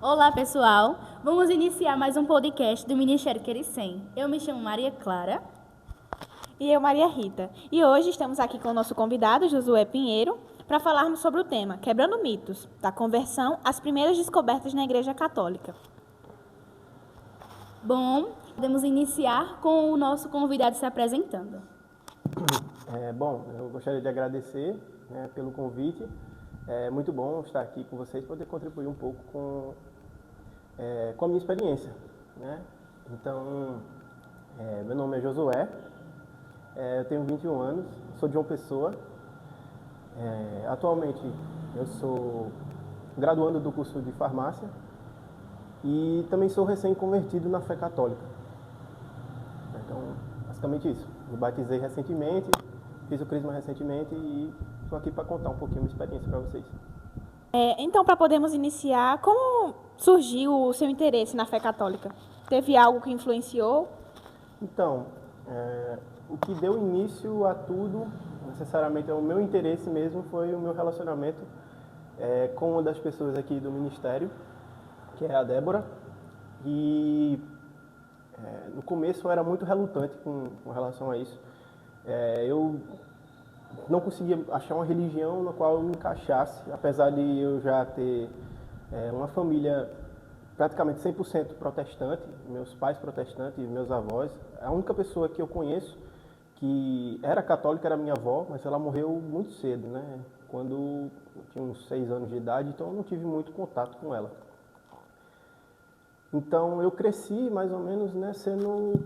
Olá, pessoal! Vamos iniciar mais um podcast do Ministério Quericem. Eu me chamo Maria Clara. E eu, Maria Rita. E hoje estamos aqui com o nosso convidado, Josué Pinheiro, para falarmos sobre o tema Quebrando Mitos, da conversão às primeiras descobertas na Igreja Católica. Bom, podemos iniciar com o nosso convidado se apresentando. Eu gostaria de agradecer pelo convite. É muito bom estar aqui com vocês e poder contribuir um pouco com a minha experiência, né? Então, meu nome é Josué, eu tenho 21 anos, sou de João Pessoa. Atualmente, eu sou graduando do curso de farmácia e também sou recém-convertido na fé católica. Então, basicamente isso. Me batizei recentemente, fiz o crisma recentemente e estou aqui para contar um pouquinho a minha experiência para vocês. Então, para podermos iniciar, como surgiu o seu interesse na fé católica? Teve algo que influenciou? Então, o que deu início a tudo, necessariamente, o meu interesse mesmo foi o meu relacionamento com uma das pessoas aqui do ministério, que é a Débora. E no começo eu era muito relutante com relação a isso. Eu não conseguia achar uma religião na qual eu me encaixasse, apesar de eu já ter uma família praticamente 100% protestante, meus pais protestantes, meus avós. A única pessoa que eu conheço que era católica era minha avó, mas ela morreu muito cedo, né? Quando eu tinha uns 6 anos de idade, então eu não tive muito contato com ela. Então eu cresci mais ou menos, né, sendo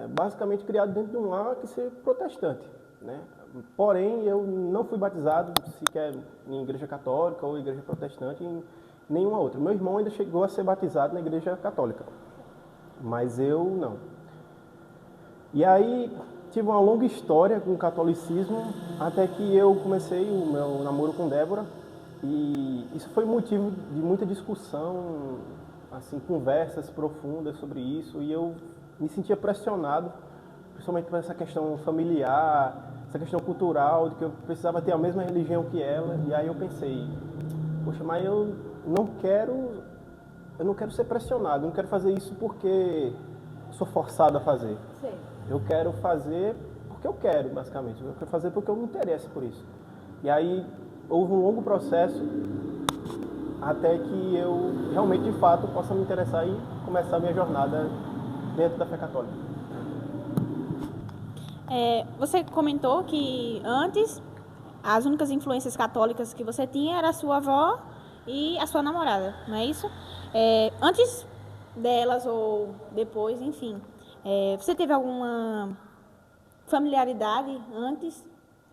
basicamente criado dentro de um lar que ser protestante, né? Porém, eu não fui batizado sequer em igreja católica ou igreja protestante, em nenhuma outra. Meu irmão ainda chegou a ser batizado na igreja católica, mas eu não. E aí tive uma longa história com o catolicismo, até que eu comecei o meu namoro com Débora, e isso foi motivo de muita discussão, assim, conversas profundas sobre isso, e eu me sentia pressionado, principalmente por essa questão familiar, essa questão cultural, de que eu precisava ter a mesma religião que ela. E aí eu pensei, poxa, mas eu não quero ser pressionado, eu não quero fazer isso porque sou forçado a fazer. Sim. Eu quero fazer porque eu quero, basicamente. Eu quero fazer porque eu me interesso por isso. E aí houve um longo processo até que eu realmente, de fato, possa me interessar e começar a minha jornada dentro da fé católica. Você comentou que antes as únicas influências católicas que você tinha era a sua avó e a sua namorada, não é isso? Antes delas ou depois, enfim, você teve alguma familiaridade antes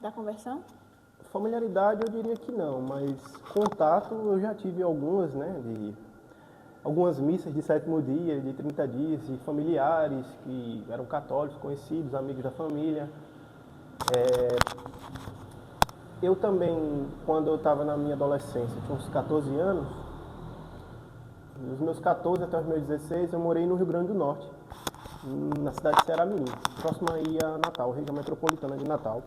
da conversão? Familiaridade eu diria que não, mas contato eu já tive algumas, né, de algumas missas de 7º dia, de 30 dias, de familiares que eram católicos, conhecidos, amigos da família. Eu também, quando eu estava na minha adolescência, tinha uns 14 anos, dos meus 14 até os meus 16, eu morei no Rio Grande do Norte, na cidade de Ceará-Mirim, próxima aí a Natal, região metropolitana de Natal.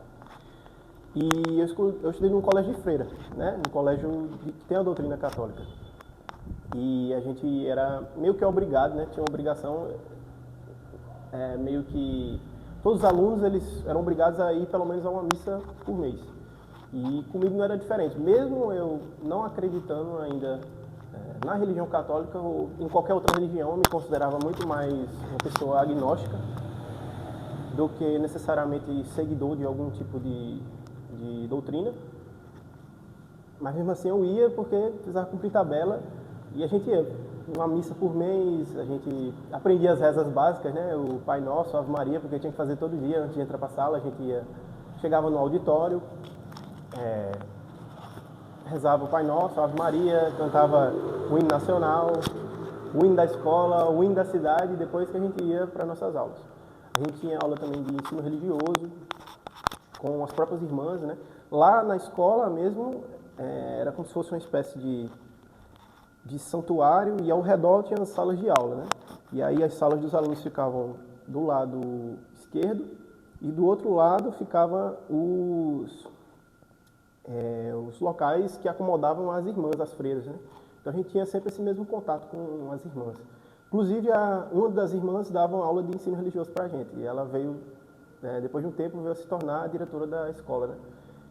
E eu estudei num colégio de freira, né? Um colégio que tem a doutrina católica. E a gente era meio que obrigado, né? Tinha uma obrigação, meio que todos os alunos eles eram obrigados a ir pelo menos a uma missa por mês. E comigo não era diferente. Mesmo eu não acreditando ainda na religião católica ou em qualquer outra religião, eu me considerava muito mais uma pessoa agnóstica do que necessariamente seguidor de algum tipo de doutrina. Mas mesmo assim eu ia porque precisava cumprir tabela e a gente ia uma missa por mês, a gente aprendia as rezas básicas, né? O Pai Nosso, a Ave Maria, porque tinha que fazer todo dia antes de entrar para a sala. A gente chegava no auditório, rezava o Pai Nosso, a Ave Maria, cantava o hino nacional, o hino da escola, o hino da cidade, depois que a gente ia para nossas aulas. A gente tinha aula também de ensino religioso, com as próprias irmãs, né? Lá na escola mesmo, era como se fosse uma espécie de santuário, e ao redor tinha as salas de aula, né? E aí as salas dos alunos ficavam do lado esquerdo, e do outro lado ficavam os locais que acomodavam as irmãs, as freiras, né? Então a gente tinha sempre esse mesmo contato com as irmãs. Inclusive, uma das irmãs dava uma aula de ensino religioso para a gente. E ela veio, depois de um tempo, veio se tornar a diretora da escola, né?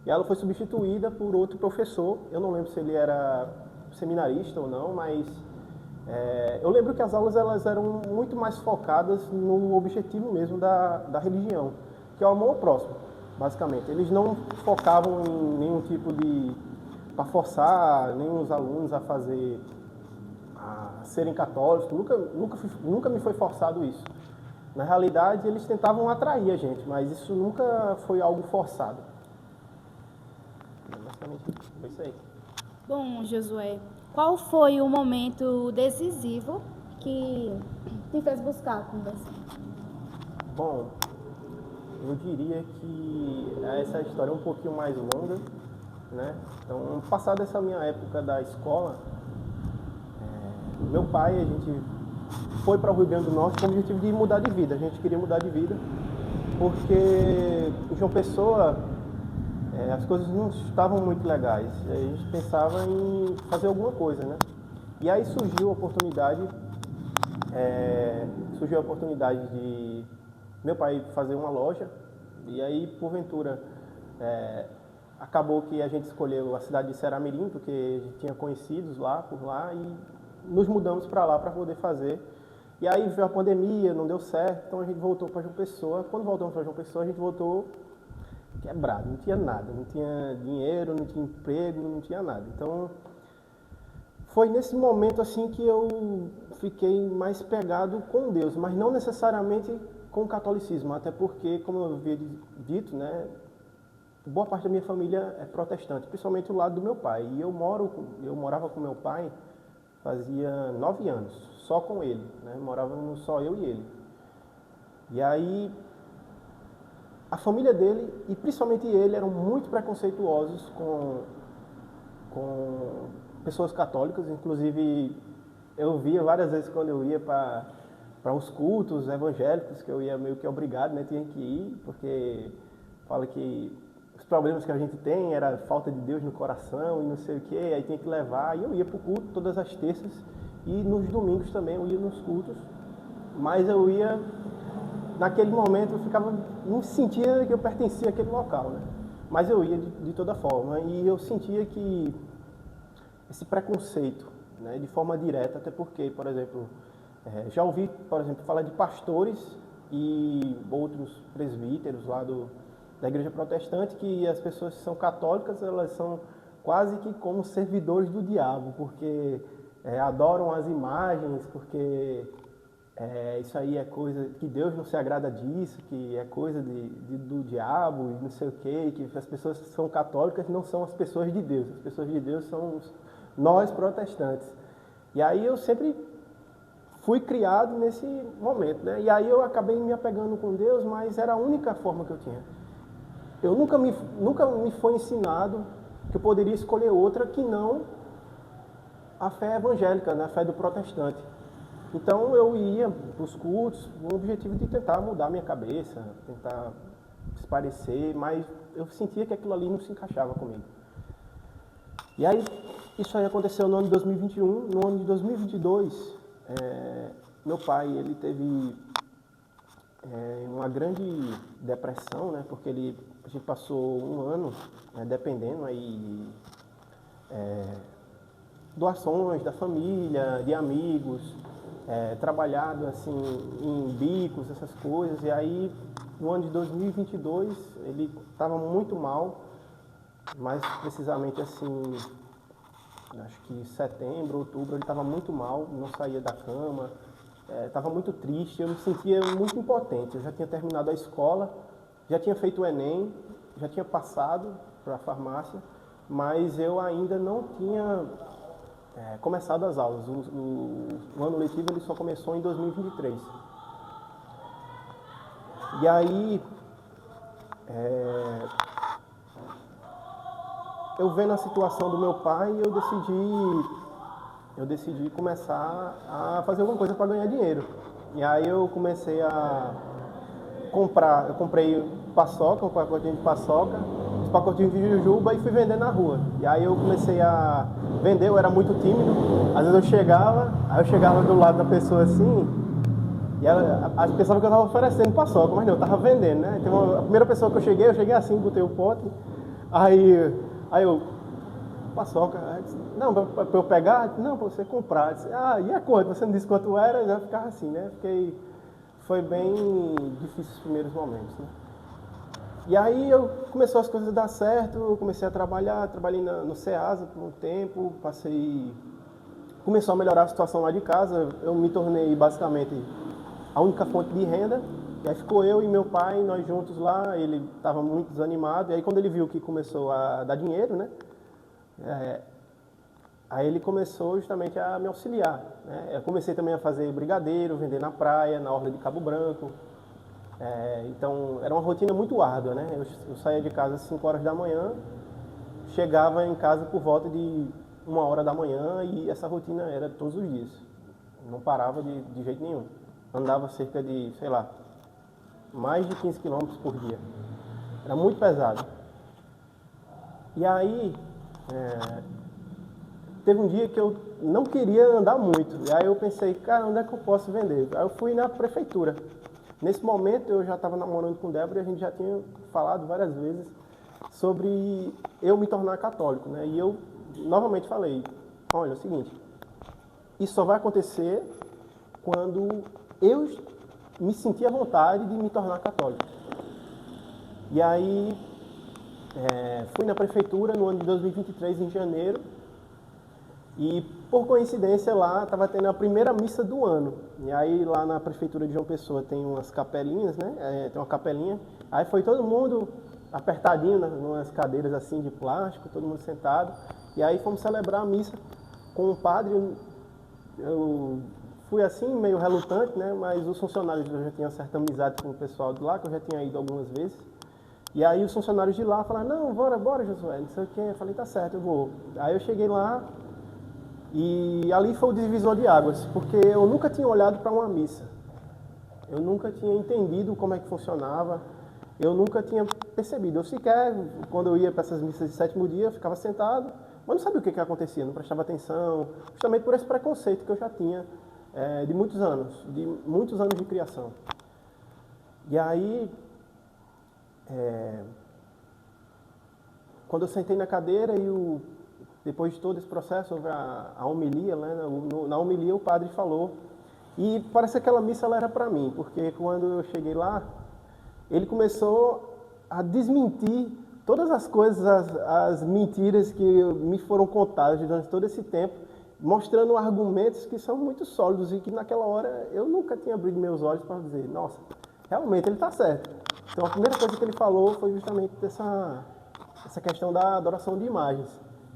E ela foi substituída por outro professor. Eu não lembro se ele era seminarista ou não, mas eu lembro que as aulas elas eram muito mais focadas no objetivo mesmo da religião, que é o amor ao próximo, basicamente. Eles não focavam em nenhum tipo para forçar nenhum os alunos a serem católicos. Nunca me foi forçado isso. Na realidade, eles tentavam atrair a gente, mas isso nunca foi algo forçado. Basicamente, foi isso aí. Bom, Josué, qual foi o momento decisivo que te fez buscar a conversão? Bom, eu diria que essa história é um pouquinho mais longa, né? Então, passada essa minha época da escola, meu pai, a gente foi para o Rio Grande do Norte com o objetivo de mudar de vida. A gente queria mudar de vida porque em João Pessoa as coisas não estavam muito legais. A gente pensava em fazer alguma coisa, né? E aí surgiu a oportunidade de meu pai fazer uma loja. E aí, porventura, acabou que a gente escolheu a cidade de Ceramirim, porque a gente tinha conhecidos por lá, e nos mudamos para lá para poder fazer. E aí veio a pandemia, não deu certo, então a gente voltou para João Pessoa. Quando voltamos para João Pessoa, a gente voltou quebrado, não tinha nada, não tinha dinheiro, não tinha emprego, não tinha nada. Então, foi nesse momento assim que eu fiquei mais pegado com Deus, mas não necessariamente com o catolicismo, até porque, como eu havia dito, né, boa parte da minha família é protestante, principalmente o lado do meu pai. E eu morava com meu pai fazia 9 anos, só com ele, né? Morávamos só eu e ele. E aí, a família dele, e principalmente ele, eram muito preconceituosos com pessoas católicas. Inclusive, eu via várias vezes quando eu ia para os cultos evangélicos, que eu ia meio que obrigado, né? Tinha que ir, porque fala que os problemas que a gente tem era falta de Deus no coração e não sei o que, aí tinha que levar. E eu ia para o culto todas as terças e nos domingos também eu ia nos cultos, mas eu ia, naquele momento eu não sentia que eu pertencia àquele local, né? Mas eu ia de toda forma e eu sentia que esse preconceito, né, de forma direta, até porque, por exemplo, já ouvi, por exemplo, falar de pastores e outros presbíteros lá da igreja protestante, que as pessoas que são católicas, elas são quase que como servidores do diabo, porque adoram as imagens, porque isso aí é coisa que Deus não se agrada disso, que é coisa do diabo e não sei o quê, que as pessoas que são católicas não são as pessoas de Deus, as pessoas de Deus são nós protestantes. E aí eu sempre fui criado nesse momento, né? E aí eu acabei me apegando com Deus, mas era a única forma que eu tinha. Eu nunca me foi ensinado que eu poderia escolher outra que não a fé evangélica, né? A fé do protestante. Então eu ia para os cultos com o objetivo de tentar mudar minha cabeça, tentar desaparecer, mas eu sentia que aquilo ali não se encaixava comigo. E aí isso aí aconteceu no ano de 2021. No ano de 2022, meu pai ele teve uma grande depressão, né? Porque a gente passou um ano dependendo aí doações da família, de amigos, trabalhado assim em bicos, essas coisas. E aí, no ano de 2022, ele estava muito mal, mais precisamente assim, acho que setembro, outubro, ele estava muito mal, não saía da cama, estava muito triste, eu me sentia muito impotente. Eu já tinha terminado a escola, já tinha feito o Enem, já tinha passado para a farmácia, mas eu ainda não tinha começado as aulas. O ano letivo ele só começou em 2023. E aí, eu vendo a situação do meu pai, eu decidi começar a fazer alguma coisa para ganhar dinheiro. E aí eu comecei a comprar, eu comprei paçoca, um pacotinho de paçoca, pacotinhos de jujuba e fui vender na rua. E aí eu comecei a vender, eu era muito tímido. Às vezes eu chegava do lado da pessoa assim, e ela pensava que eu estava oferecendo paçoca, mas não, eu estava vendendo, né? Então, a primeira pessoa que eu cheguei assim, botei o pote, aí eu, paçoca, aí disse, não, para eu pegar? Não, para você comprar. Disse, e é quanto? Você não disse quanto era? Já ficava assim, né? Foi bem difícil os primeiros momentos, né? E aí começou as coisas a dar certo, eu comecei a trabalhei no Ceasa por um tempo, começou a melhorar a situação lá de casa, eu me tornei basicamente a única fonte de renda, e aí ficou eu e meu pai, nós juntos lá, ele estava muito desanimado, e aí quando ele viu que começou a dar dinheiro, né, aí ele começou justamente a me auxiliar, né? Eu comecei também a fazer brigadeiro, vender na praia, na orla de Cabo Branco. Então, era uma rotina muito árdua, né? Eu saía de casa às 5 horas da manhã, chegava em casa por volta de 1 hora da manhã e essa rotina era todos os dias. Não parava de jeito nenhum. Andava cerca de, sei lá, mais de 15 quilômetros por dia. Era muito pesado. E aí, teve um dia que eu não queria andar muito. E aí eu pensei, cara, onde é que eu posso vender? Aí eu fui na prefeitura. Nesse momento eu já estava namorando com Débora e a gente já tinha falado várias vezes sobre eu me tornar católico, né? E eu novamente falei, olha, é o seguinte, isso só vai acontecer quando eu me sentir à vontade de me tornar católico. E aí fui na prefeitura no ano de 2023, em janeiro, e por coincidência lá estava tendo a primeira missa do ano. E aí lá na prefeitura de João Pessoa tem umas capelinhas, né? Tem uma capelinha. Aí foi todo mundo apertadinho nas cadeiras assim de plástico, todo mundo sentado. E aí fomos celebrar a missa com o padre. Eu fui assim meio relutante, né? Mas os funcionários, eu já tinha certa amizade com o pessoal de lá, que eu já tinha ido algumas vezes. E aí os funcionários de lá falaram, não, bora Josué, não sei o quê. Eu falei, tá certo, eu vou. Aí eu cheguei lá, e ali foi o divisor de águas, porque eu nunca tinha olhado para uma missa. Eu nunca tinha entendido como é que funcionava. Eu nunca tinha percebido. Eu sequer, quando eu ia para essas missas de sétimo dia, eu ficava sentado, mas não sabia o que acontecia, não prestava atenção, justamente por esse preconceito que eu já tinha de muitos anos de criação. E aí, quando eu sentei na cadeira e depois de todo esse processo, houve a homilia, né? Na homilia o padre falou, e parece que aquela missa ela era para mim, porque quando eu cheguei lá, ele começou a desmentir todas as coisas, as mentiras que me foram contadas durante todo esse tempo, mostrando argumentos que são muito sólidos e que naquela hora eu nunca tinha abrido meus olhos para dizer, nossa, realmente ele está certo. Então a primeira coisa que ele falou foi justamente essa questão da adoração de imagens.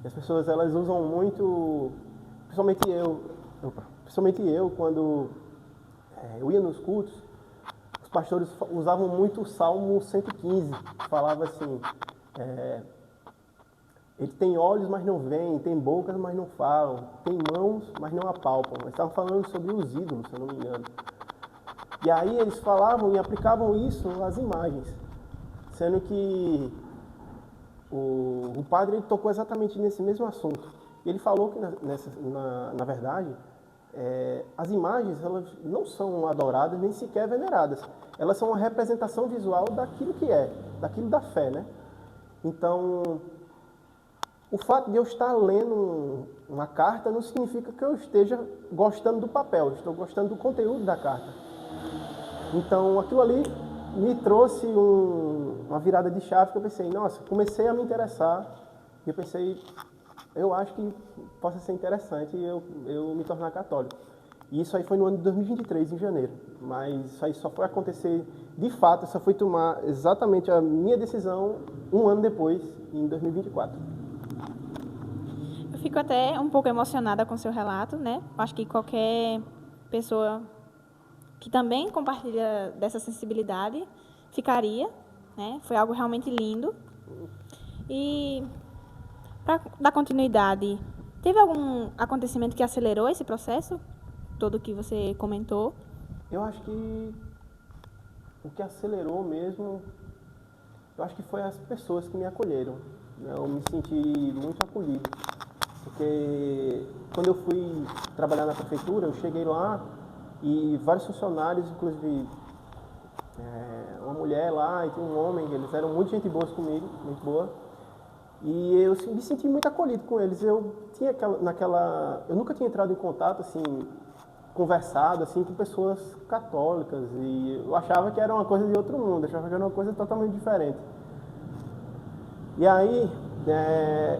As pessoas elas usam muito, principalmente eu quando eu ia nos cultos, os pastores usavam muito o Salmo 115, que falava assim, ele tem olhos, mas não veem, tem bocas, mas não falam, tem mãos, mas não apalpam. Eles estavam falando sobre os ídolos, se eu não me engano. E aí eles falavam e aplicavam isso às imagens, sendo que o padre ele tocou exatamente nesse mesmo assunto. Ele falou que, na verdade, as imagens elas não são adoradas nem sequer veneradas. Elas são uma representação visual daquilo que daquilo da fé, né? Então, o fato de eu estar lendo uma carta não significa que eu esteja gostando do papel, eu estou gostando do conteúdo da carta. Então, aquilo ali me trouxe uma virada de chave que eu pensei, nossa, comecei a me interessar e eu pensei, eu acho que possa ser interessante eu me tornar católico. E isso aí foi no ano de 2023, em janeiro. Mas isso aí só foi acontecer de fato, só foi tomar exatamente a minha decisão um ano depois, em 2024. Eu fico até um pouco emocionada com o seu relato, né? Acho que qualquer pessoa que também compartilha dessa sensibilidade ficaria, né? Foi algo realmente lindo. E, para dar continuidade, teve algum acontecimento que acelerou esse processo? Todo que você comentou? Eu acho que o que acelerou mesmo eu acho que foi as pessoas que me acolheram. Né? Eu me senti muito acolhido, porque quando eu fui trabalhar na prefeitura, eu cheguei lá e vários funcionários, inclusive uma mulher lá e tinha um homem, eles eram muito gente boa comigo, muito boa. E eu me senti muito acolhido com eles. Eu tinha eu nunca tinha entrado em contato assim, conversado assim com pessoas católicas e eu achava que era uma coisa de outro mundo, achava que era uma coisa totalmente diferente. E aí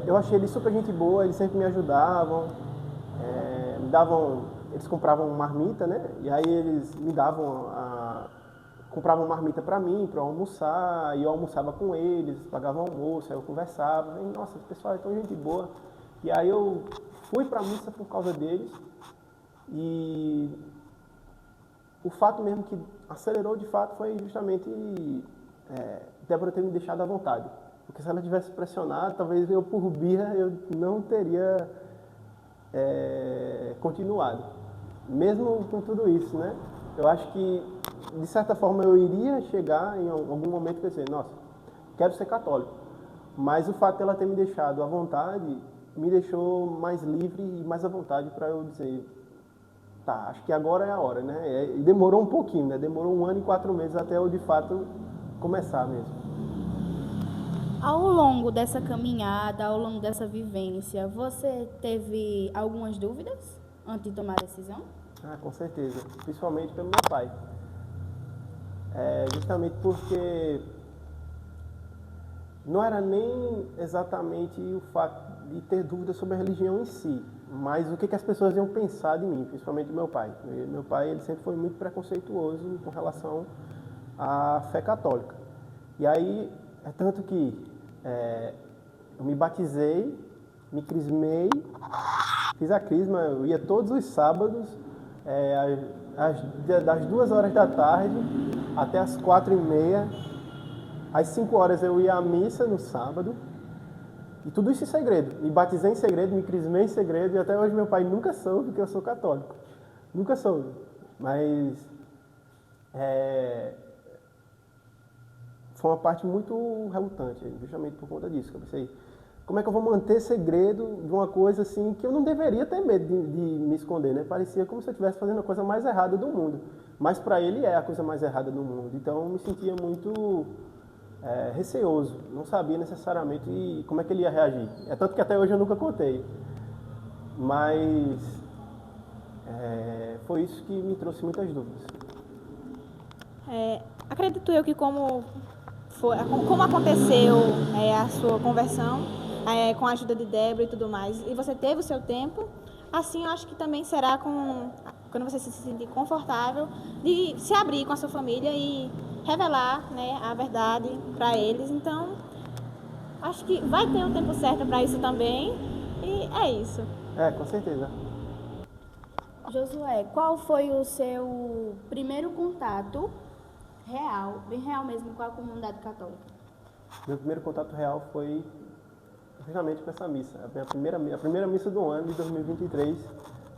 eu achei eles super gente boa, eles sempre me ajudavam, eles compravam marmita, né? E aí eles me compravam marmita para mim, para eu almoçar, e eu almoçava com eles, pagava o almoço, aí eu conversava, e, nossa, esse pessoal é tão gente boa. E aí eu fui para a missa por causa deles, e o fato mesmo que acelerou de fato foi justamente Débora ter me deixado à vontade. Porque se ela tivesse pressionado, talvez eu por birra eu não teria continuado. Mesmo com tudo isso, né? Eu acho que de certa forma eu iria chegar em algum momento e dizer, nossa, quero ser católico. Mas o fato dela ter me deixado à vontade me deixou mais livre e mais à vontade para eu dizer, tá, acho que agora é a hora, né? E demorou um pouquinho, né? Demorou 1 ano e 4 meses até eu de fato começar mesmo. Ao longo dessa caminhada, ao longo dessa vivência, você teve algumas dúvidas antes de tomar a decisão? Ah, com certeza. Principalmente pelo meu pai. Justamente porque não era nem exatamente o fato de ter dúvidas sobre a religião em si, mas o que as pessoas iam pensar de mim, principalmente do meu pai. Meu pai ele sempre foi muito preconceituoso com relação à fé católica. E aí, é tanto que eu me batizei, me crismei, fiz a crisma, eu ia todos os sábados, das 2 horas da tarde até as 4h30. Às 5 horas eu ia à missa no sábado. E tudo isso em segredo. Me batizei em segredo, me crismei em segredo. E até hoje meu pai nunca soube que eu sou católico. Nunca soube. Mas foi uma parte muito relutante, justamente por conta disso. Eu pensei, como é que eu vou manter segredo de uma coisa assim que eu não deveria ter medo de me esconder, né? Parecia como se eu estivesse fazendo a coisa mais errada do mundo. Mas para ele é a coisa mais errada do mundo. Então eu me sentia muito receoso. Não sabia necessariamente como é que ele ia reagir. É tanto que até hoje eu nunca contei. Mas foi isso que me trouxe muitas dúvidas. Acredito eu que como aconteceu a sua conversão, com a ajuda de Débora e tudo mais, e você teve o seu tempo, assim eu acho que também será quando você se sentir confortável de se abrir com a sua família e revelar, né, a verdade para eles. Então, acho que vai ter um tempo certo para isso também, e é isso. Com certeza. Josué, qual foi o seu primeiro contato real, bem real mesmo, com a comunidade católica? Meu primeiro contato real foi justamente com essa missa. A primeira missa do ano de 2023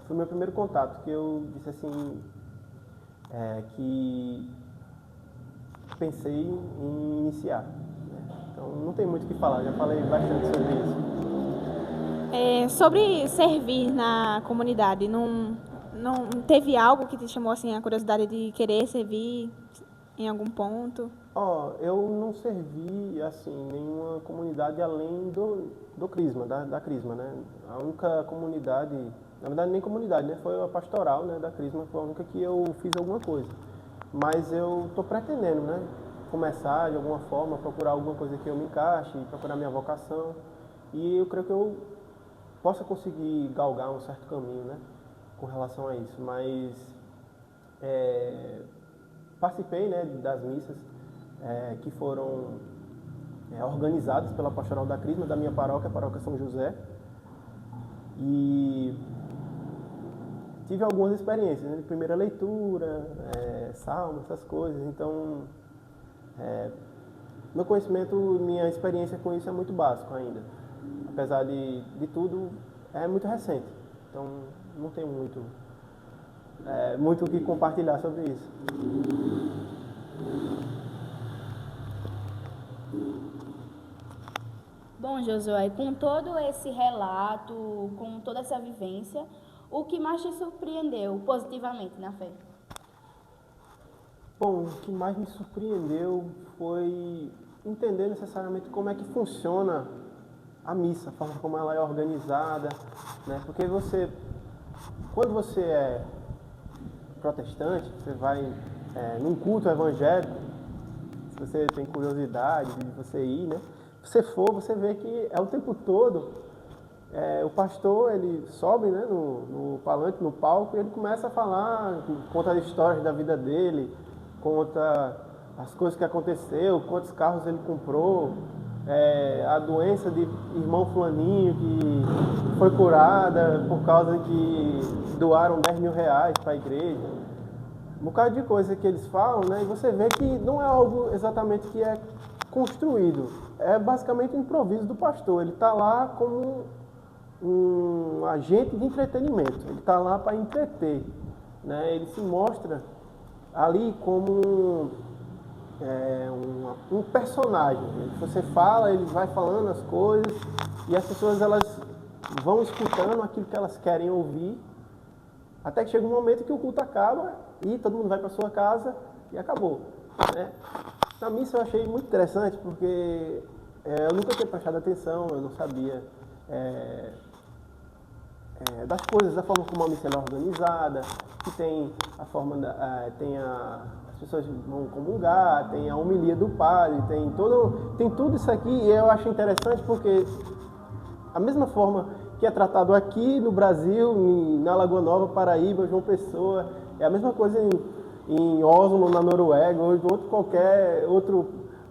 foi o meu primeiro contato, que eu disse assim, que pensei em iniciar. Então não tem muito o que falar, já falei bastante sobre isso. Sobre servir na comunidade, não teve algo que te chamou assim a curiosidade de querer servir em algum ponto? Eu não servi assim nenhuma comunidade além do Crisma, da Crisma, né? A única comunidade, na verdade nem comunidade, né? Foi a pastoral, né, da Crisma, foi a única que eu fiz alguma coisa. Mas eu estou pretendendo, né, começar de alguma forma, procurar alguma coisa que eu me encaixe, procurar minha vocação. E eu creio que eu possa conseguir galgar um certo caminho, né, com relação a isso. Mas participei, né, das missas que foram organizadas pela pastoral da Crisma, da minha paróquia, a paróquia São José. E tive algumas experiências, né, de primeira leitura, salmos, essas coisas. Então, meu conhecimento, minha experiência com isso é muito básico ainda. Apesar de tudo, é muito recente. Então, não tenho muito o que compartilhar sobre isso. Bom, Josué, com todo esse relato, com toda essa vivência, o que mais te surpreendeu positivamente na fé? Bom, o que mais me surpreendeu foi entender necessariamente como é que funciona a missa, a forma como ela é organizada, né? Porque quando você é protestante, você vai num culto evangélico, se você tem curiosidade de você ir, né? Se você for, você vê que é o tempo todo, o pastor, ele sobe, né, no palanque, no palco, e ele começa a falar, conta as histórias da vida dele, conta as coisas que aconteceu, quantos carros ele comprou, a doença de irmão fulaninho que foi curada por causa que doaram 10 mil reais para a igreja. Um bocado de coisa que eles falam, né? E você vê que não é algo exatamente que é construído. É basicamente um improviso do pastor. Ele está lá como um agente de entretenimento. Ele está lá para entreter, né? Ele se mostra ali como um personagem. Você fala, ele vai falando as coisas e as pessoas elas vão escutando aquilo que elas querem ouvir, até que chega um momento que o culto acaba e todo mundo vai para sua casa e acabou, né? Na missa eu achei muito interessante porque eu nunca tinha prestado atenção, eu não sabia das coisas, da forma como a missa é organizada, que tem a forma as pessoas vão comungar, tem a homilia do padre, tem tudo isso aqui, e eu acho interessante porque a mesma forma que é tratado aqui no Brasil, na Lagoa Nova, Paraíba, João Pessoa, é a mesma coisa em Oslo, na Noruega, ou em qualquer outro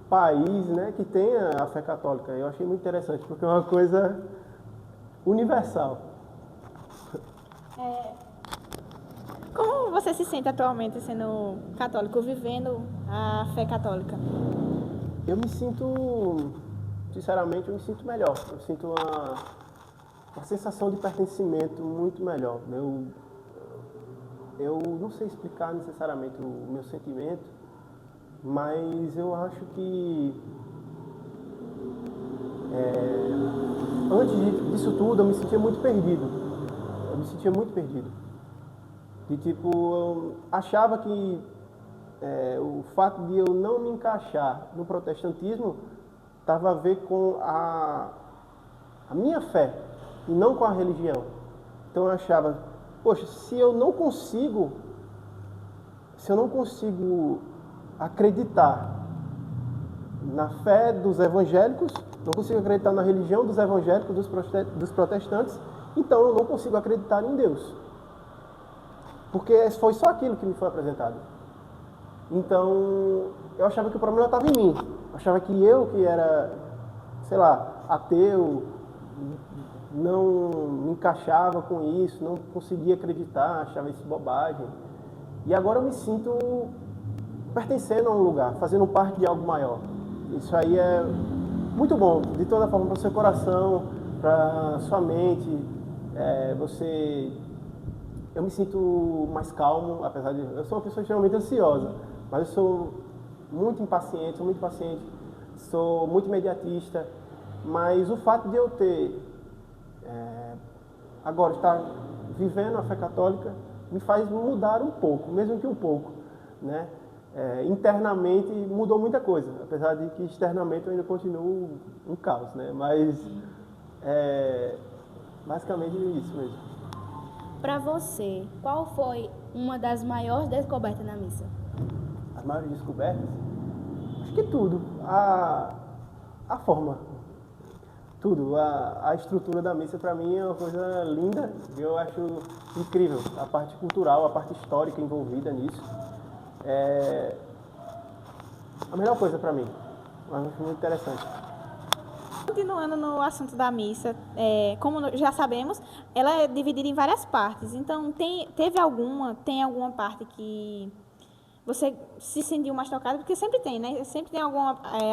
país, né, que tenha a fé católica. Eu achei muito interessante, porque é uma coisa universal. Como você se sente atualmente sendo católico, vivendo a fé católica? Eu me sinto, sinceramente, eu me sinto melhor. Eu sinto uma sensação de pertencimento muito melhor. Eu não sei explicar necessariamente o meu sentimento, mas eu acho que antes disso tudo eu me sentia muito perdido. Eu me sentia muito perdido. De tipo, eu achava que o fato de eu não me encaixar no protestantismo estava a ver com a minha fé e não com a religião. Então eu achava, poxa, se eu não consigo acreditar na fé dos evangélicos, não consigo acreditar na religião dos evangélicos, dos protestantes, então eu não consigo acreditar em Deus. Porque foi só aquilo que me foi apresentado. Então, eu achava que o problema estava em mim. Eu achava que eu, que era, sei lá, ateu, não me encaixava com isso, não conseguia acreditar, achava isso bobagem. E agora eu me sinto pertencendo a um lugar, fazendo parte de algo maior. Isso aí é muito bom, de toda forma, para o seu coração, para a sua mente. Eu me sinto mais calmo, apesar de... Eu sou uma pessoa extremamente ansiosa, mas eu sou muito impaciente, sou muito imediatista. Mas o fato de eu ter, agora, estar vivendo a fé católica, me faz mudar um pouco, mesmo que um pouco, né? Internamente mudou muita coisa, apesar de que externamente eu ainda continuo um caos, né? Mas basicamente isso mesmo. Para você, qual foi uma das maiores descobertas na missa? As maiores descobertas? Acho que tudo. A forma. Tudo. A estrutura da missa, para mim, é uma coisa linda. Eu acho incrível. A parte cultural, a parte histórica envolvida nisso. É a melhor coisa para mim. Eu acho muito interessante. Continuando no assunto da missa, como já sabemos, ela é dividida em várias partes. Então, tem alguma parte que você se sentiu mais tocada? Porque sempre tem, né? Sempre tem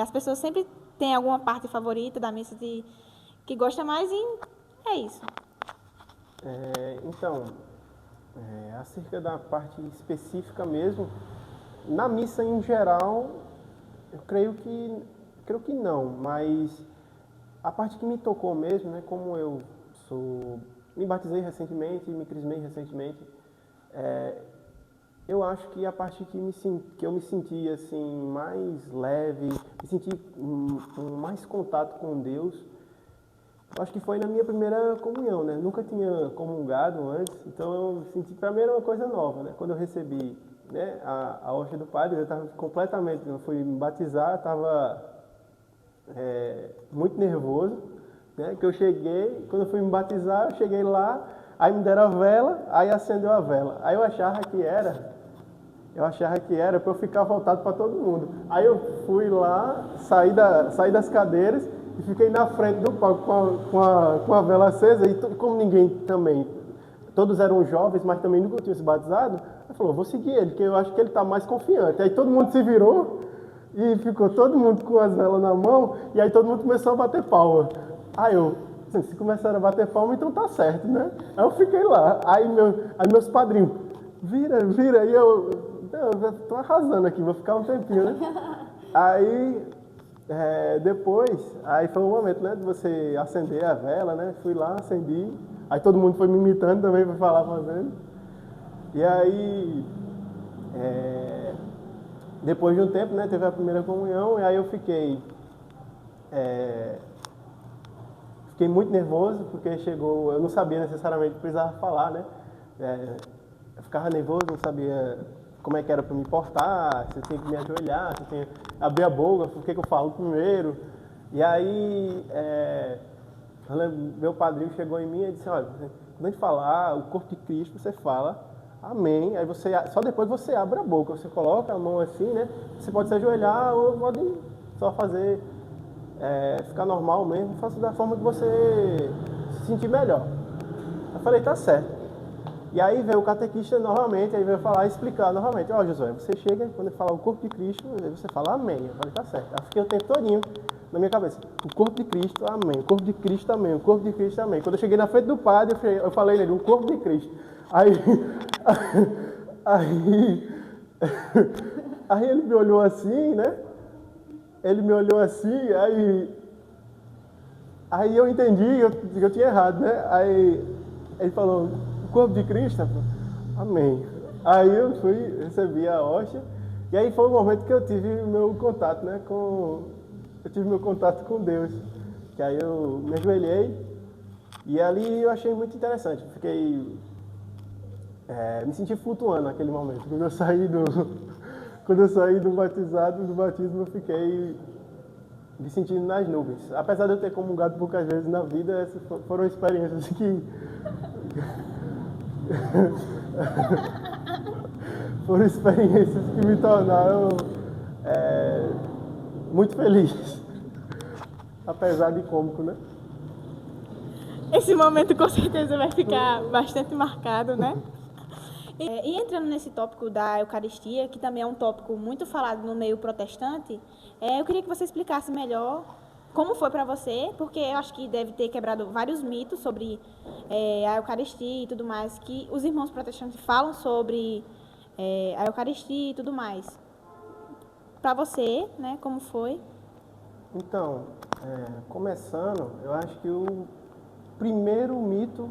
as pessoas sempre têm alguma parte favorita da missa que gosta mais e é isso. Então, acerca da parte específica mesmo, na missa em geral, eu creio que não, mas a parte que me tocou mesmo, né, como eu me batizei recentemente, me crismei recentemente, eu acho que a parte que eu me senti assim, mais leve, me senti mais contato com Deus, eu acho que foi na minha primeira comunhão, né? Nunca tinha comungado antes, então eu senti, para mim era uma coisa nova, né? Quando eu recebi, né, a hóstia do padre, eu estava completamente, eu fui me batizar, estava muito nervoso, né? Que eu cheguei, quando eu fui me batizar, eu cheguei lá, aí me deram a vela, aí acendeu a vela. Aí eu achava que era para eu ficar voltado para todo mundo. Aí eu fui lá, saí das cadeiras e fiquei na frente do palco com a vela acesa. E como ninguém também, todos eram jovens, mas também nunca tinham se batizado, eu falei, vou seguir ele, que eu acho que ele está mais confiante. Aí todo mundo se virou e ficou todo mundo com as velas na mão, e aí todo mundo começou a bater palma. Aí eu, assim, se começaram a bater palma, então tá certo, né? Aí eu fiquei lá. Aí meus padrinhos, vira, e eu tô arrasando aqui, vou ficar um tempinho, né? Aí, depois, aí foi um momento, né, de você acender a vela, né? Fui lá, acendi, aí todo mundo foi me imitando também para falar fazendo. E aí, depois de um tempo, né, teve a primeira comunhão, e aí eu fiquei muito nervoso, porque eu não sabia necessariamente que precisava falar, né? Eu ficava nervoso, não sabia como é que era para me portar, se eu tinha que me ajoelhar, se eu tinha que abrir a boca, por que eu falo primeiro. E aí, meu padrinho chegou em mim e disse, olha, quando a gente falar o corpo de Cristo, você fala amém, aí só depois você abre a boca, você coloca a mão assim, né? Você pode se ajoelhar ou pode só fazer, ficar normal mesmo, faça da forma que você se sentir melhor. Eu falei, tá certo. E aí veio o catequista novamente, aí veio falar, explicar novamente, Josué, você chega, quando ele falar o corpo de Cristo, você fala amém. Eu falei, tá certo. Aí fiquei o tempo todinho na minha cabeça, o corpo de Cristo, amém, o corpo de Cristo, amém, o corpo de Cristo, amém. Quando eu cheguei na frente do padre, eu falei nele, o corpo de Cristo. Aí ele me olhou assim, né? Aí eu entendi que eu tinha errado, né? Aí ele falou, o corpo de Cristo, amém. Aí eu recebi a hóstia, e aí foi o momento que eu tive meu contato, né? Eu tive meu contato com Deus. Que aí eu me ajoelhei, e ali eu achei muito interessante. Me senti flutuando naquele momento. Quando eu saí do batismo, eu fiquei me sentindo nas nuvens. Apesar de eu ter comungado poucas vezes na vida, essas foram experiências que foram experiências que me tornaram muito feliz. Apesar de cômico, né? Esse momento com certeza vai ficar bastante marcado, né? E entrando nesse tópico da Eucaristia, que também é um tópico muito falado no meio protestante, eu queria que você explicasse melhor como foi para você, porque eu acho que deve ter quebrado vários mitos sobre a Eucaristia e tudo mais, que os irmãos protestantes falam sobre a Eucaristia e tudo mais. Para você, né, como foi? Então, começando, eu acho que o primeiro mito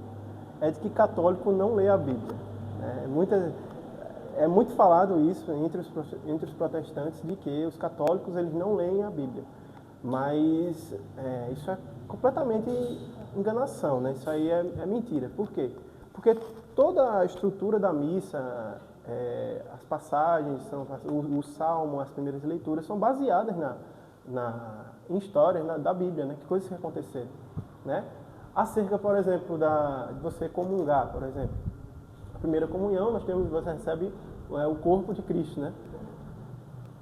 é de que católico não lê a Bíblia. É muito falado isso entre os protestantes, de que os católicos eles não leem a Bíblia. Mas isso é completamente enganação, né? Isso aí é mentira. Por quê? Porque toda a estrutura da missa, as passagens, o salmo, as primeiras leituras são baseadas em histórias da Bíblia, né? Que coisas que aconteceram, né? Acerca, por exemplo, de você comungar, por exemplo. A primeira comunhão, você recebe o corpo de Cristo, né?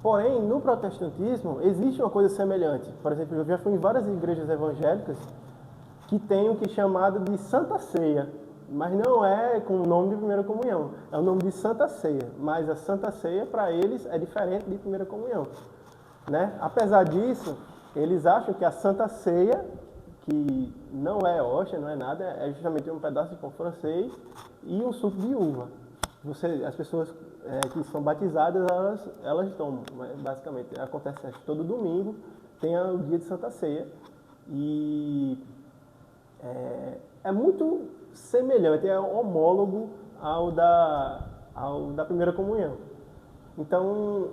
Porém, no protestantismo, existe uma coisa semelhante. Por exemplo, eu já fui em várias igrejas evangélicas que têm o que é chamado de Santa Ceia. Mas não é com o nome de primeira comunhão. É o nome de Santa Ceia. Mas a Santa Ceia, para eles, é diferente de primeira comunhão, né? Apesar disso, eles acham que a Santa Ceia, que não é hóstia, não é nada, é justamente um pedaço de pão francês e um suco de uva. As pessoas que são batizadas, elas tomam, basicamente. Acontece todo domingo, tem o dia de Santa Ceia, E é muito semelhante, é homólogo ao da primeira comunhão. Então,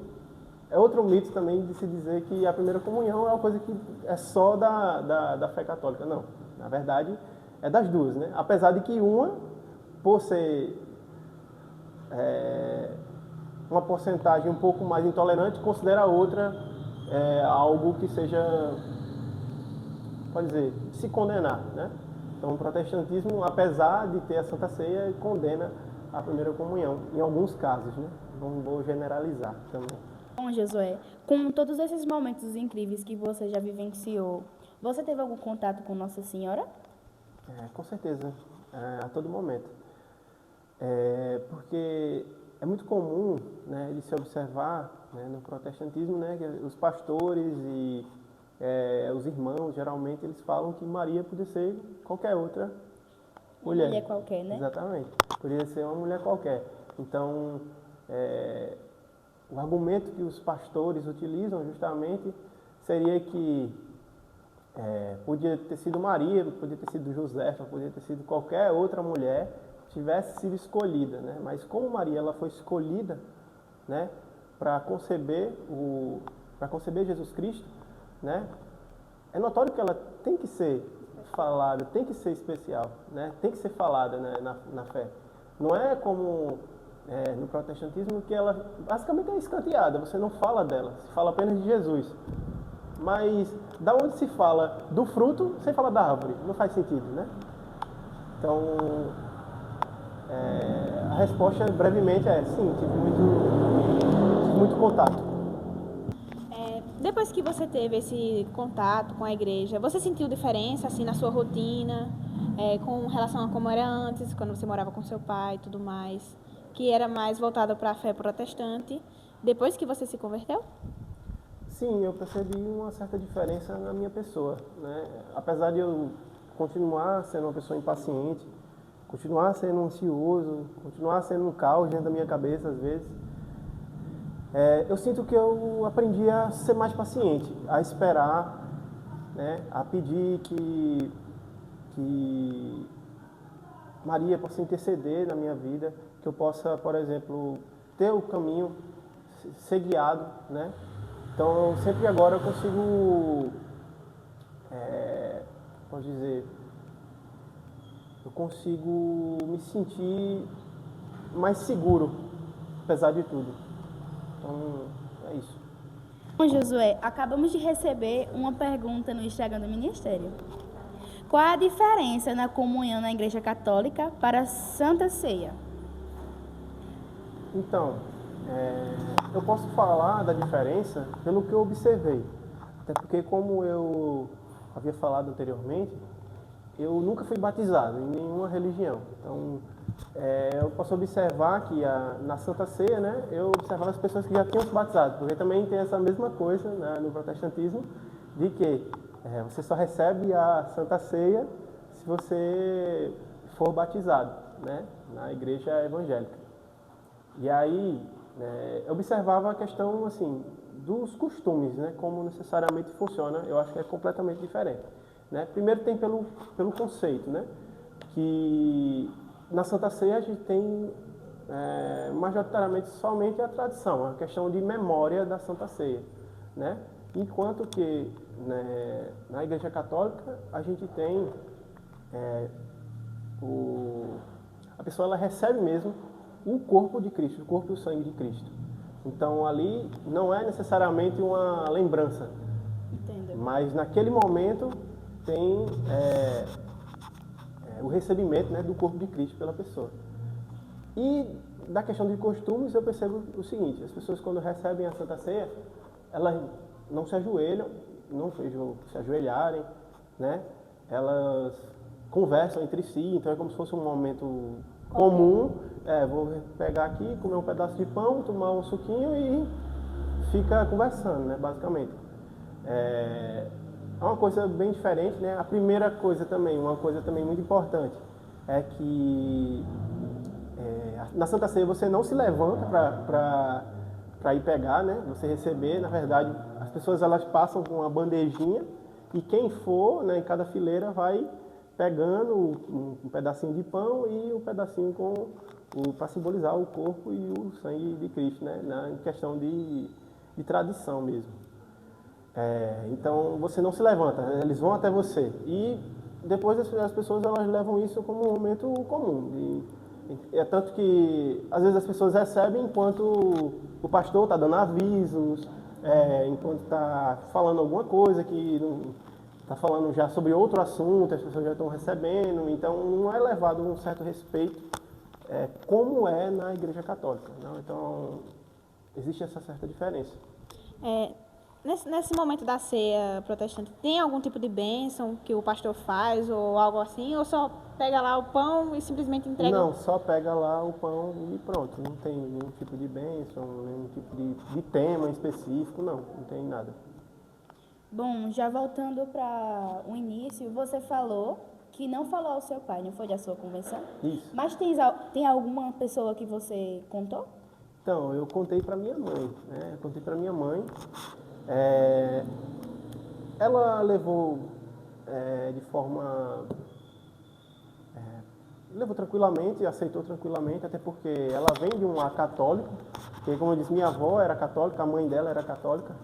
é outro mito também de se dizer que a primeira comunhão é uma coisa que é só da fé católica. Não, na verdade, é das duas, né? Apesar de que uma, por ser uma porcentagem um pouco mais intolerante, considera a outra algo que seja, pode dizer, se condenar, né? Então, o protestantismo, apesar de ter a Santa Ceia, condena a primeira comunhão, em alguns casos, né? Não vou generalizar também. Bom, Josué, com todos esses momentos incríveis que você já vivenciou, você teve algum contato com Nossa Senhora? Com certeza, a todo momento. Porque é muito comum, né, de se observar, né, no protestantismo, né, que os pastores e os irmãos, geralmente, eles falam que Maria podia ser qualquer outra mulher. Uma mulher qualquer, né? Exatamente. Podia ser uma mulher qualquer. Então, o argumento que os pastores utilizam justamente seria que podia ter sido Maria, podia ter sido Josefa, podia ter sido qualquer outra mulher que tivesse sido escolhida, né? Mas como Maria ela foi escolhida, né, para conceber Jesus Cristo, né? É notório que ela tem que ser falada, tem que ser especial, né? Tem que ser falada, né, na fé. Não é como no protestantismo que ela basicamente é escanteada, você não fala dela, se fala apenas de Jesus. Mas da onde se fala do fruto, sem falar da árvore, não faz sentido, né? Então, a resposta brevemente é sim, tive muito contato. Depois que você teve esse contato com a igreja, você sentiu diferença assim na sua rotina, com relação a como era antes, quando você morava com seu pai e tudo mais, que era mais voltada para a fé protestante, depois que você se converteu? Sim, eu percebi uma certa diferença na minha pessoa, né? Apesar de eu continuar sendo uma pessoa impaciente, continuar sendo ansioso, continuar sendo um caos dentro da minha cabeça às vezes, eu sinto que eu aprendi a ser mais paciente, a esperar, né? A pedir que Maria possa interceder na minha vida, que eu possa, por exemplo, ter o caminho, ser guiado, né? Então, sempre agora eu consigo, posso dizer, eu consigo me sentir mais seguro, apesar de tudo. Então, é isso. Bom, Josué, acabamos de receber uma pergunta no Instagram do Ministério. Qual é a diferença na comunhão na Igreja Católica para a Santa Ceia? Então, eu posso falar da diferença pelo que eu observei. Até porque, como eu havia falado anteriormente, eu nunca fui batizado em nenhuma religião. Então, eu posso observar que na Santa Ceia, né, eu observava as pessoas que já tinham se batizado, porque também tem essa mesma coisa, né, no protestantismo, de que você só recebe a Santa Ceia se você for batizado, né, na igreja evangélica. E aí, eu observava a questão assim, dos costumes, né, como necessariamente funciona, eu acho que é completamente diferente. Né? Primeiro tem pelo conceito, né, que na Santa Ceia a gente tem majoritariamente somente a tradição, a questão de memória da Santa Ceia, né? Enquanto que na Igreja Católica a gente tem a pessoa ela recebe mesmo o corpo de Cristo, o corpo e o sangue de Cristo. Então ali não é necessariamente uma lembrança, Entendo. mas naquele momento tem o recebimento, né, do corpo de Cristo pela pessoa. E da questão de costumes eu percebo o seguinte: as pessoas quando recebem a Santa Ceia, elas não se ajoelham, não se ajoelharem, né? Elas conversam entre si, então é como se fosse um momento comum. Vou pegar aqui, comer um pedaço de pão, tomar um suquinho e fica conversando, né, basicamente. É uma coisa bem diferente, né? A primeira coisa também, uma coisa também muito importante, é que na Santa Ceia você não se levanta para ir pegar, né? Você receber, na verdade, as pessoas elas passam com uma bandejinha e quem for, né, em cada fileira vai pegando um pedacinho de pão e um pedacinho para simbolizar o corpo e o sangue de Cristo, né, na questão de tradição mesmo. Então você não se levanta, eles vão até você. E depois as pessoas elas levam isso como um momento comum. É tanto que às vezes as pessoas recebem enquanto o pastor está dando avisos, enquanto está falando alguma coisa que está falando já sobre outro assunto, as pessoas já estão recebendo. Então não é levado um certo respeito como é na Igreja Católica. Não? Então existe essa certa diferença. Nesse momento da ceia protestante, tem algum tipo de bênção que o pastor faz ou algo assim? Ou só pega lá o pão e simplesmente entrega? Não, só pega lá o pão e pronto. Não tem nenhum tipo de bênção, nenhum tipo de tema específico, não tem nada. Bom, já voltando para o início, você falou que não falou ao seu pai, não foi da sua convenção? Isso. Mas tem alguma pessoa que você contou? Então, eu contei para minha mãe, né? Eu contei para minha mãe. Ela levou de forma... levou tranquilamente, aceitou tranquilamente, até porque ela vem de um lar católico, porque, como eu disse, minha avó era católica, a mãe dela era católica.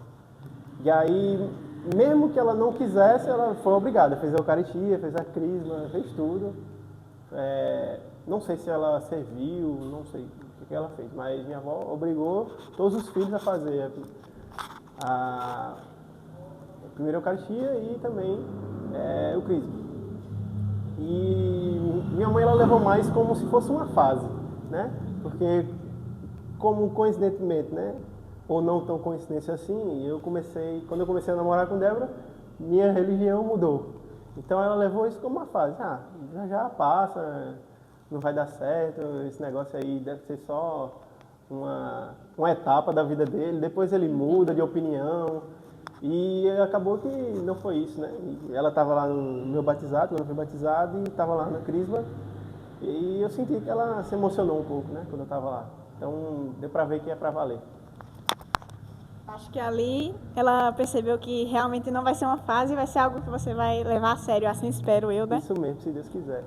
E aí, mesmo que ela não quisesse, ela foi obrigada, fez a Eucaristia, fez a Crisma, fez tudo. Não sei se ela serviu, não sei o que ela fez, mas minha avó obrigou todos os filhos a fazer a primeira Eucaristia e também o Crisma. E minha mãe ela levou mais como se fosse uma fase, né? Porque, como coincidentemente, né? Ou não tão coincidência assim, quando eu comecei a namorar com Débora, minha religião mudou. Então ela levou isso como uma fase. Já passa, não vai dar certo, esse negócio aí deve ser só uma etapa da vida dele, depois ele muda de opinião. E acabou que não foi isso, né? E ela estava lá no meu batizado, quando eu fui batizado, e estava lá na Crisma. E eu senti que ela se emocionou um pouco, né? Quando eu estava lá. Então deu para ver que é para valer. Acho que ali ela percebeu que realmente não vai ser uma fase, vai ser algo que você vai levar a sério, assim espero eu, né? Isso mesmo, se Deus quiser.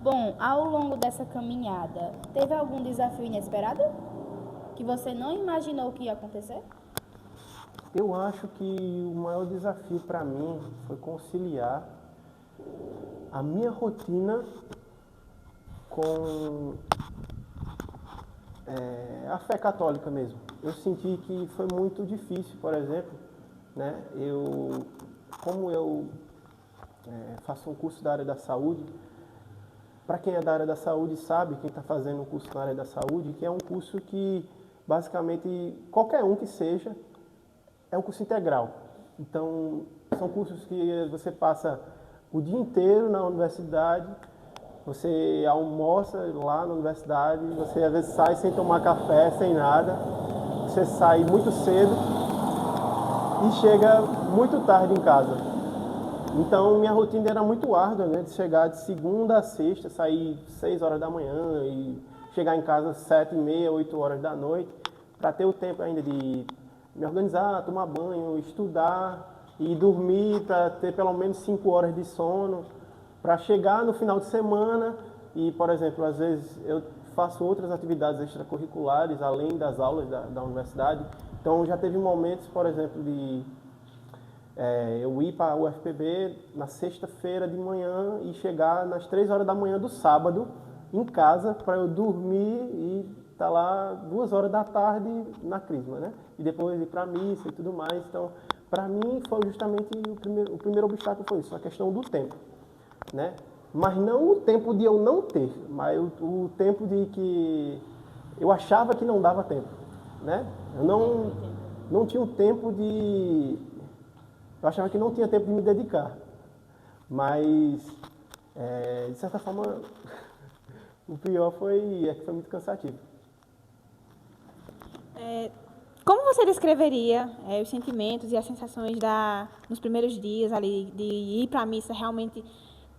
Bom, ao longo dessa caminhada, teve algum desafio inesperado? Que você não imaginou que ia acontecer? Eu acho que o maior desafio para mim foi conciliar a minha rotina com a fé católica mesmo. Eu senti que foi muito difícil, por exemplo, né? Como eu faço um curso da área da saúde, para quem é da área da saúde sabe, quem está fazendo um curso na área da saúde, que é um curso que basicamente qualquer um que seja, é um curso integral. Então, são cursos que você passa o dia inteiro na universidade, você almoça lá na universidade, você às vezes sai sem tomar café, sem nada, você sai muito cedo e chega muito tarde em casa. Então, minha rotina era muito árdua, né? De chegar de segunda a sexta, sair 6 horas da manhã e chegar em casa 7h30, 8 horas da noite, para ter o tempo ainda de me organizar, tomar banho, estudar e dormir para ter pelo menos 5 horas de sono, para chegar no final de semana e, por exemplo, às vezes eu faço outras atividades extracurriculares além das aulas da universidade. Então já teve momentos, por exemplo, de eu ir para a UFPB na sexta-feira de manhã e chegar nas 3 horas da manhã do sábado em casa para eu dormir e estar lá 2 horas da tarde na Crisma, né? E depois ir para a missa e tudo mais. Então, para mim, foi justamente o primeiro obstáculo foi isso, a questão do tempo, né? Mas não o tempo de eu não ter, mas o tempo de que eu achava que não dava tempo, né? Eu não tinha um tempo de... Eu achava que não tinha tempo de me dedicar. Mas, de certa forma, o pior foi que foi muito cansativo. Como você descreveria os sentimentos e as sensações nos primeiros dias ali, de ir para a missa realmente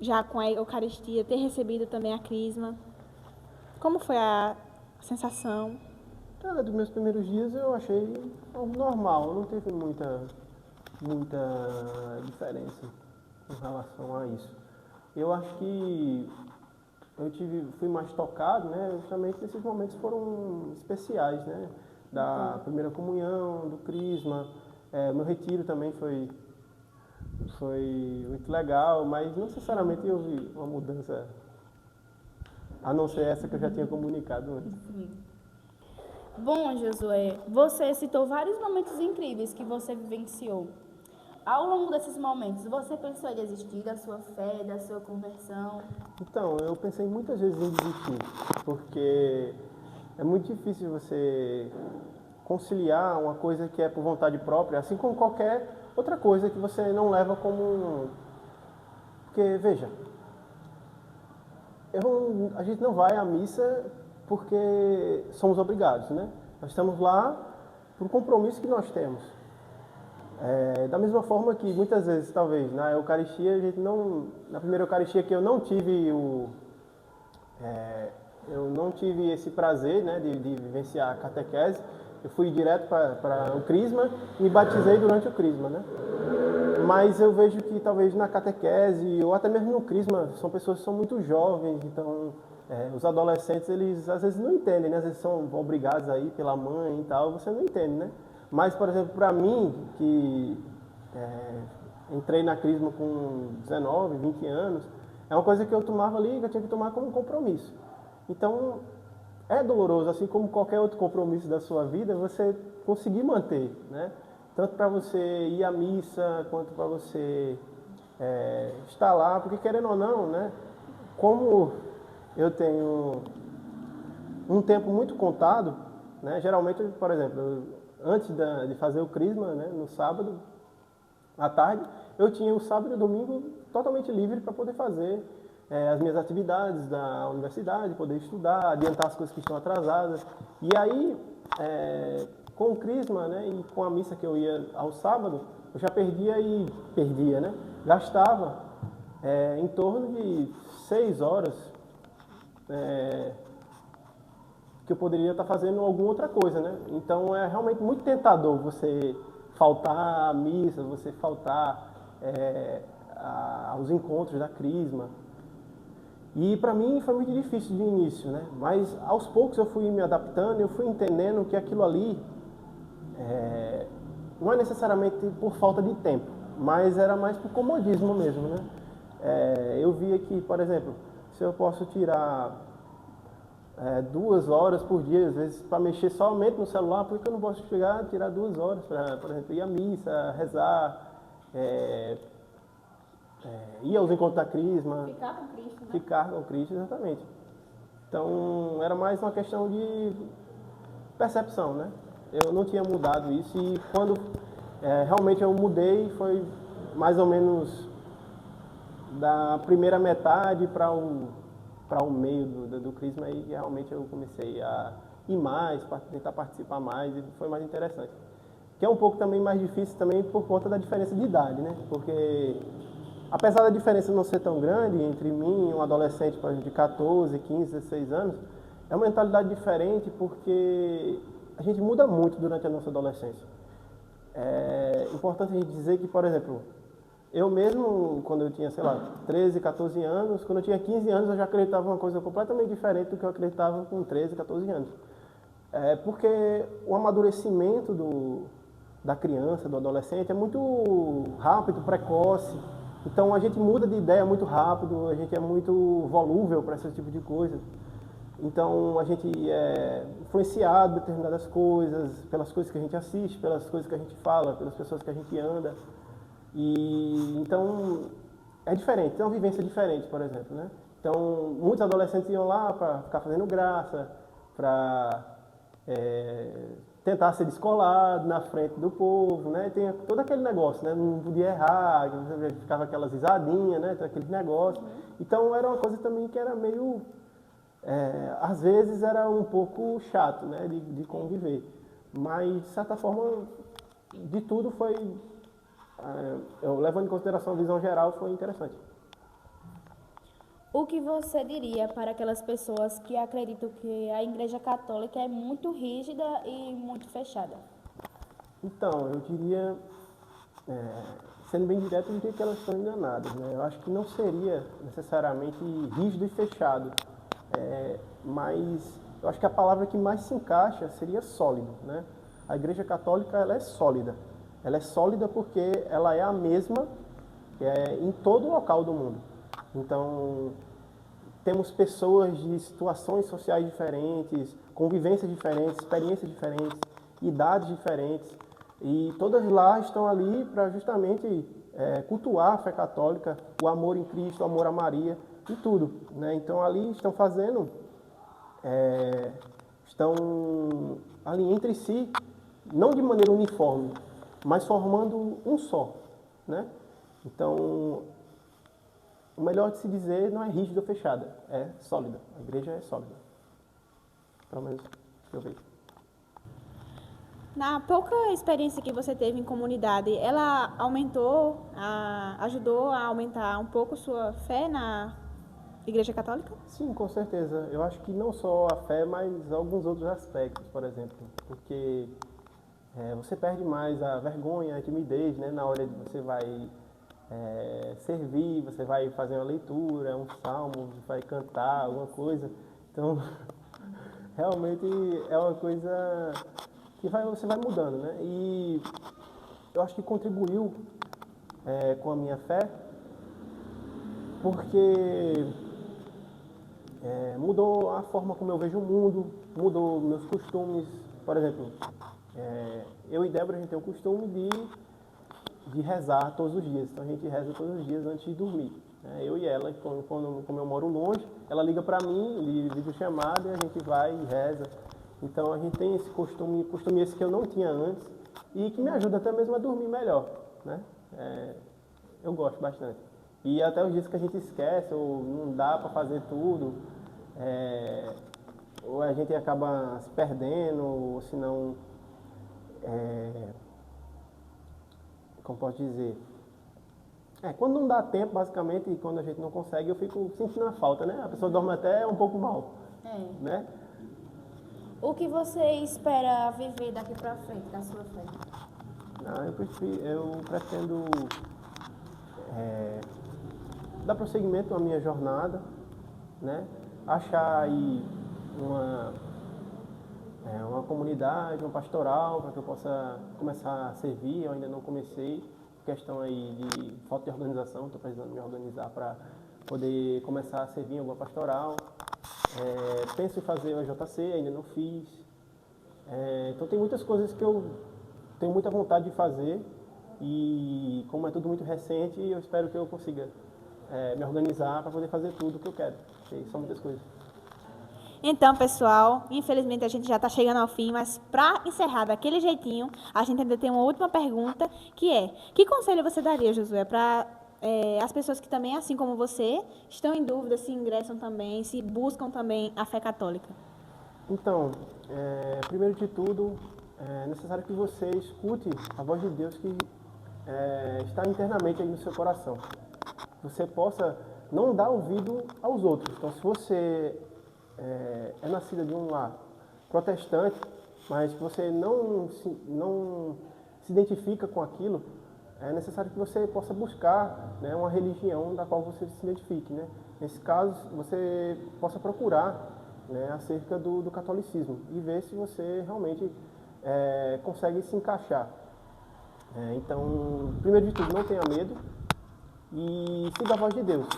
já com a Eucaristia, ter recebido também a Crisma? Como foi a sensação? Cara, dos meus primeiros dias eu achei algo normal, não teve muita diferença em relação a isso. Eu acho que fui mais tocado, né, justamente nesses momentos foram especiais, né, da primeira comunhão, do crisma, meu retiro também foi muito legal, mas não necessariamente houve uma mudança, a não ser essa que eu já tinha comunicado antes. Bom, Josué, você citou vários momentos incríveis que você vivenciou. Ao longo desses momentos, você pensou em desistir da sua fé, da sua conversão? Então, eu pensei muitas vezes em desistir, porque é muito difícil você conciliar uma coisa que é por vontade própria, assim como qualquer outra coisa que você não leva como... Porque, veja, a gente não vai à missa porque somos obrigados, né? Nós estamos lá por um compromisso que nós temos. Da mesma forma que muitas vezes, talvez, na Eucaristia, na primeira Eucaristia que eu não tive esse prazer, né, de vivenciar a catequese, eu fui direto para o crisma e me batizei durante o crisma, né? Mas eu vejo que talvez na catequese ou até mesmo no crisma são pessoas que são muito jovens, então os adolescentes eles às vezes não entendem, né? Às vezes são obrigados aí pela mãe e tal, você não entende, né? Mas, por exemplo, para mim, que entrei na crisma com 19, 20 anos, é uma coisa que eu tomava ali, que eu tinha que tomar como um compromisso. Então, é doloroso, assim como qualquer outro compromisso da sua vida, você conseguir manter, né? Tanto para você ir à missa, quanto para você estar lá, porque querendo ou não, né? Como eu tenho um tempo muito contado, né? Geralmente, por exemplo, antes de fazer o crisma, né, no sábado, à tarde, eu tinha o sábado e o domingo totalmente livre para poder fazer as minhas atividades da universidade, poder estudar, adiantar as coisas que estão atrasadas. E aí, com o crisma, né, e com a missa que eu ia ao sábado, eu já perdia, né? Gastava em torno de 6 horas que eu poderia estar fazendo alguma outra coisa, né? Então é realmente muito tentador você faltar à missa, você faltar aos encontros da crisma. E para mim foi muito difícil de início, né? Mas aos poucos eu fui me adaptando, eu fui entendendo que aquilo ali não é necessariamente por falta de tempo, mas era mais por comodismo mesmo, né? Eu via que, por exemplo, se eu posso tirar 2 horas por dia, às vezes, para mexer somente no celular, por que eu não posso chegar a tirar 2 horas para, por exemplo, ir à missa, rezar, ir aos encontros da crisma. Ficar com Cristo, né? Ficar com Cristo, exatamente. Então, era mais uma questão de percepção, né? Eu não tinha mudado isso e quando realmente eu mudei, foi mais ou menos da primeira metade para o meio do crisma, aí realmente eu comecei a ir mais, para tentar participar mais, e foi mais interessante. Que é um pouco também mais difícil também por conta da diferença de idade, né? Porque apesar da diferença não ser tão grande entre mim e um adolescente, por exemplo, de 14, 15, 16 anos, é uma mentalidade diferente porque a gente muda muito durante a nossa adolescência. É importante a gente dizer que, por exemplo, eu mesmo, quando eu tinha, sei lá, 13, 14 anos, quando eu tinha 15 anos, eu já acreditava uma coisa completamente diferente do que eu acreditava com 13, 14 anos. Porque o amadurecimento da criança, do adolescente, é muito rápido, precoce. Então, a gente muda de ideia muito rápido, a gente é muito volúvel para esse tipo de coisa. Então, a gente é influenciado por determinadas coisas, pelas coisas que a gente assiste, pelas coisas que a gente fala, pelas pessoas que a gente anda. E então é diferente, tem uma vivência diferente, por exemplo, né? Então muitos adolescentes iam lá para ficar fazendo graça, para tentar ser descolado na frente do povo, né? Tem todo aquele negócio, né? Não podia errar, ficava aquelas risadinhas, né? Aquele negócio. Então era uma coisa também que era meio, às vezes era um pouco chato, né? De conviver, mas de certa forma de tudo foi eu levando em consideração a visão geral, foi interessante. O que você diria para aquelas pessoas que acreditam que a Igreja Católica é muito rígida e muito fechada? Então, eu diria sendo bem direto, eu diria que elas estão enganadas, né? Eu acho que não seria necessariamente rígido e fechado, mas eu acho que a palavra que mais se encaixa seria sólido, né? A Igreja Católica, ela é sólida. Ela é sólida porque ela é a mesma em todo local do mundo. Então, temos pessoas de situações sociais diferentes, convivências diferentes, experiências diferentes, idades diferentes, e todas lá estão ali para justamente cultuar a fé católica, o amor em Cristo, o amor a Maria e tudo, né? Então ali estão ali entre si, não de maneira uniforme, mas formando um só, né? Então, o melhor de se dizer não é rígida ou fechada, é sólida. A igreja é sólida. Pelo menos que eu vejo. Na pouca experiência que você teve em comunidade, ela ajudou a aumentar um pouco sua fé na Igreja Católica? Sim, com certeza. Eu acho que não só a fé, mas alguns outros aspectos, por exemplo. Porque você perde mais a vergonha, a timidez, né? Na hora de você vai servir, você vai fazer uma leitura, um salmo, vai cantar alguma coisa. Então, realmente é uma coisa que você vai mudando, né? E eu acho que contribuiu com a minha fé, porque mudou a forma como eu vejo o mundo, mudou meus costumes. Por exemplo, eu e Débora, a gente tem o costume de rezar todos os dias. Então a gente reza todos os dias antes de dormir. Eu e ela, como eu moro longe, ela liga para mim, de videochamada, e a gente vai e reza. Então a gente tem esse costume esse que eu não tinha antes e que me ajuda até mesmo a dormir melhor, né? Eu gosto bastante. E até os dias que a gente esquece ou não dá para fazer tudo, ou a gente acaba se perdendo, ou se não, como posso dizer, quando não dá tempo, basicamente, e quando a gente não consegue, eu fico sentindo a falta, né? A pessoa dorme até um pouco mal, né? O que você espera viver daqui para frente da sua fé? Eu pretendo dar prosseguimento à minha jornada, né? Achar aí uma comunidade, uma pastoral, para que eu possa começar a servir. Eu ainda não comecei, questão aí de falta de organização, estou precisando me organizar para poder começar a servir em alguma pastoral. Penso em fazer o JC, ainda não fiz. Então tem muitas coisas que eu tenho muita vontade de fazer e como é tudo muito recente, eu espero que eu consiga me organizar para poder fazer tudo o que eu quero, porque são muitas coisas. Então, pessoal, infelizmente a gente já está chegando ao fim, mas para encerrar daquele jeitinho, a gente ainda tem uma última pergunta, que conselho você daria, Josué, para as pessoas que também, assim como você, estão em dúvida se ingressam também, se buscam também a fé católica? Então, primeiro de tudo, é necessário que você escute a voz de Deus que está internamente aí no seu coração. Você possa não dar ouvido aos outros. Então, se você é nascida de um lar protestante, mas que você não se identifica com aquilo, é necessário que você possa buscar, né, uma religião da qual você se identifique, né? Nesse caso, você possa procurar, né, acerca do catolicismo e ver se você realmente consegue se encaixar. Então, primeiro de tudo, não tenha medo e siga a voz de Deus.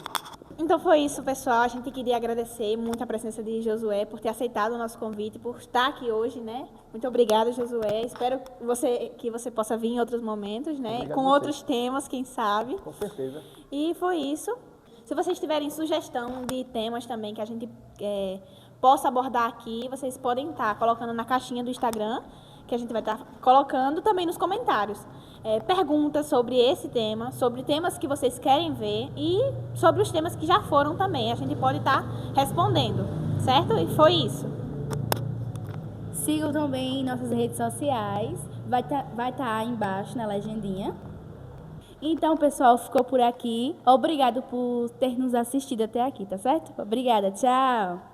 Então foi isso, pessoal. A gente queria agradecer muito a presença de Josué por ter aceitado o nosso convite, por estar aqui hoje, né? Muito obrigada, Josué. Espero que você possa vir em outros momentos, né? Obrigado com a você. outros temas, quem sabe. Com certeza. E foi isso. Se vocês tiverem sugestão de temas também que a gente possa abordar aqui, vocês podem estar colocando na caixinha do Instagram, que a gente vai estar colocando também nos comentários. Perguntas sobre esse tema, sobre temas que vocês querem ver e sobre os temas que já foram também. A gente pode estar respondendo, certo? E foi isso. Sigam também em nossas redes sociais, vai tá aí embaixo na legendinha. Então, pessoal, ficou por aqui. Obrigado por ter nos assistido até aqui, tá certo? Obrigada, tchau!